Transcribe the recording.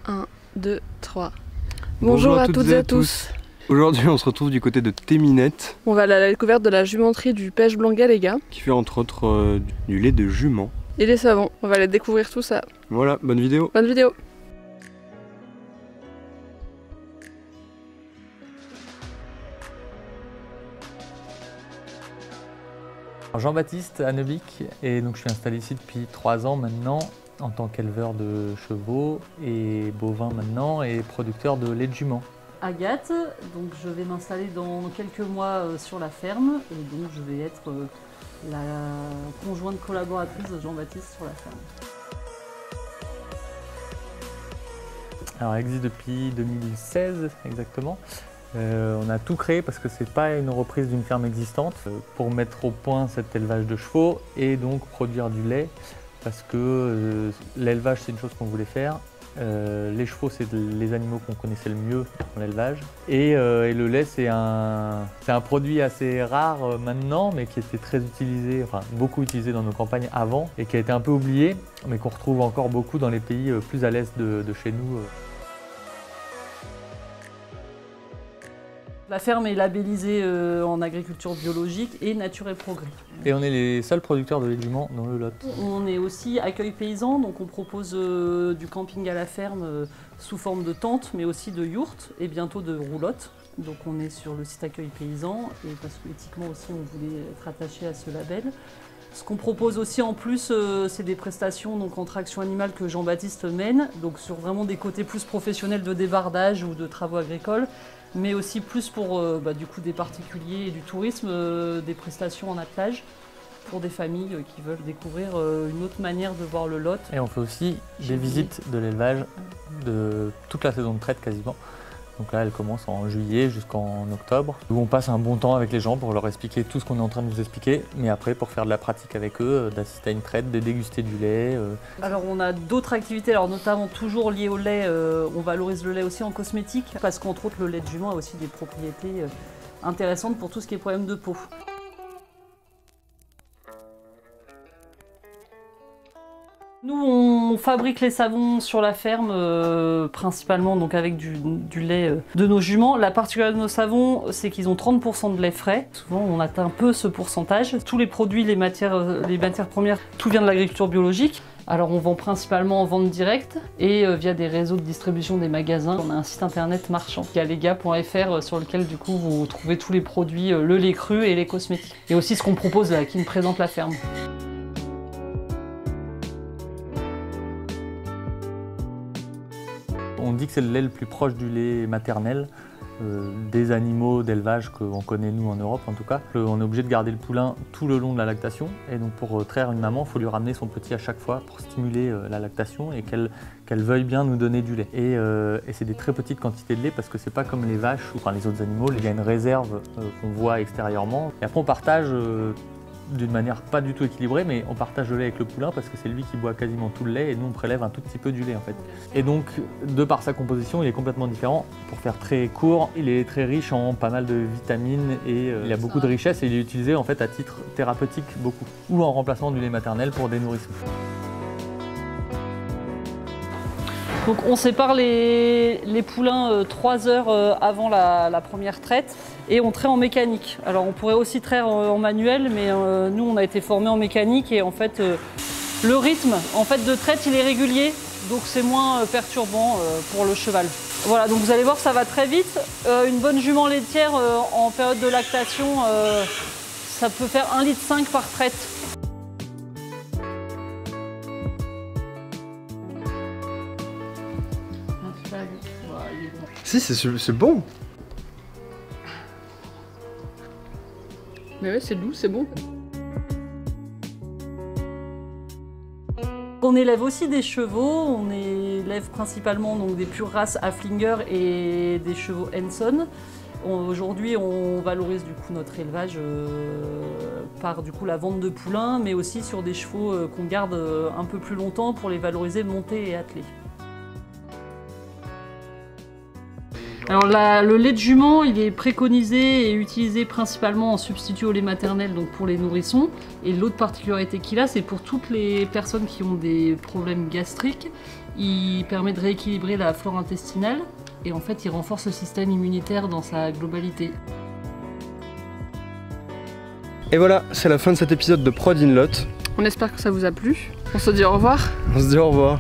1, 2, 3. Bonjour à toutes et à tous. Aujourd'hui, on se retrouve du côté de Téminette. On va à la découverte de la jumenterie du Pêche Blanc Galéga. Qui fait entre autres du lait de jument. Et les savons. On va aller découvrir tout ça. Voilà, bonne vidéo. Bonne vidéo. Jean-Baptiste Annebic, et donc je suis installé ici depuis 3 ans maintenant en tant qu'éleveur de chevaux et bovins maintenant et producteur de lait de jument. Agathe, donc je vais m'installer dans quelques mois sur la ferme et donc je vais être la conjointe collaboratrice de Jean-Baptiste sur la ferme. Alors elle existe depuis 2016 exactement. On a tout créé parce que c'est pas une reprise d'une ferme existante pour mettre au point cet élevage de chevaux et donc produire du lait parce que l'élevage c'est une chose qu'on voulait faire. Les chevaux c'est les animaux qu'on connaissait le mieux dans l'élevage et le lait c'est un produit assez rare maintenant mais qui était très utilisé, enfin beaucoup utilisé dans nos campagnes avant et qui a été un peu oublié mais qu'on retrouve encore beaucoup dans les pays plus à l'est de chez nous. La ferme est labellisée en agriculture biologique et Nature et Progrès. Et on est les seuls producteurs de lait de jument dans le Lot. On est aussi accueil paysan, donc on propose du camping à la ferme sous forme de tente, mais aussi de yourtes et bientôt de roulottes. Donc on est sur le site accueil paysan et parce que éthiquement aussi on voulait être attaché à ce label. Ce qu'on propose aussi en plus, c'est des prestations donc, en traction animale que Jean-Baptiste mène, donc sur vraiment des côtés plus professionnels de débardage ou de travaux agricoles, mais aussi plus pour du coup, des particuliers et du tourisme, des prestations en attelage pour des familles qui veulent découvrir une autre manière de voir le Lot. Et on fait aussi des visites de l'élevage de toute la saison de traite quasiment. Donc là, elle commence en juillet jusqu'en octobre, où on passe un bon temps avec les gens pour leur expliquer tout ce qu'on est en train de vous expliquer, mais après pour faire de la pratique avec eux, d'assister à une traite, de déguster du lait. Alors on a d'autres activités, alors notamment toujours liées au lait, on valorise le lait aussi en cosmétique, parce qu'entre autres le lait de jument a aussi des propriétés intéressantes pour tout ce qui est problème de peau. Nous, on fabrique les savons sur la ferme, principalement donc avec du lait de nos juments. La particularité de nos savons, c'est qu'ils ont 30% de lait frais. Souvent, on atteint peu ce pourcentage. Tous les produits, les matières premières, tout vient de l'agriculture biologique. Alors, on vend principalement en vente directe et via des réseaux de distribution des magasins. On a un site internet marchand, galega.fr, sur lequel du coup vous trouvez tous les produits, le lait cru et les cosmétiques. Et aussi ce qu'on propose là, qui nous présente la ferme. On dit que c'est le lait le plus proche du lait maternel, des animaux d'élevage qu'on connaît nous en Europe en tout cas. On est obligé de garder le poulain tout le long de la lactation et donc pour traire une maman, il faut lui ramener son petit à chaque fois pour stimuler la lactation et qu'elle veuille bien nous donner du lait. Et c'est des très petites quantités de lait parce que c'est pas comme les vaches ou enfin, les autres animaux, il y a une réserve qu'on voit extérieurement. Et après on partage d'une manière pas du tout équilibrée, mais on partage le lait avec le poulain parce que c'est lui qui boit quasiment tout le lait et nous on prélève un tout petit peu du lait en fait. Et donc, de par sa composition, il est complètement différent. Pour faire très court, il est très riche en pas mal de vitamines et il a beaucoup de richesses et il est utilisé en fait à titre thérapeutique beaucoup, ou en remplacement du lait maternel pour des nourrissons. Donc on sépare les poulains 3 heures avant la première traite et on traite en mécanique. Alors on pourrait aussi traire en manuel, mais nous on a été formés en mécanique et en fait le rythme en fait, de traite il est régulier, donc c'est moins perturbant pour le cheval. Voilà, donc vous allez voir ça va très vite. Une bonne jument laitière en période de lactation, ça peut faire 1,5 litre par traite. Si, c'est bon. Mais ouais, c'est doux, c'est bon. On élève aussi des chevaux, on élève principalement donc, des pures races Haflinger et des chevaux Henson. Aujourd'hui, on valorise du coup notre élevage par du coup, la vente de poulains, mais aussi sur des chevaux qu'on garde un peu plus longtemps pour les valoriser montés et attelés. Alors le lait de jument, il est préconisé et utilisé principalement en substitut au lait maternel, donc pour les nourrissons. Et l'autre particularité qu'il a, c'est pour toutes les personnes qui ont des problèmes gastriques. Il permet de rééquilibrer la flore intestinale et en fait il renforce le système immunitaire dans sa globalité. Et voilà, c'est la fin de cet épisode de Prod in Lot. On espère que ça vous a plu. On se dit au revoir. On se dit au revoir.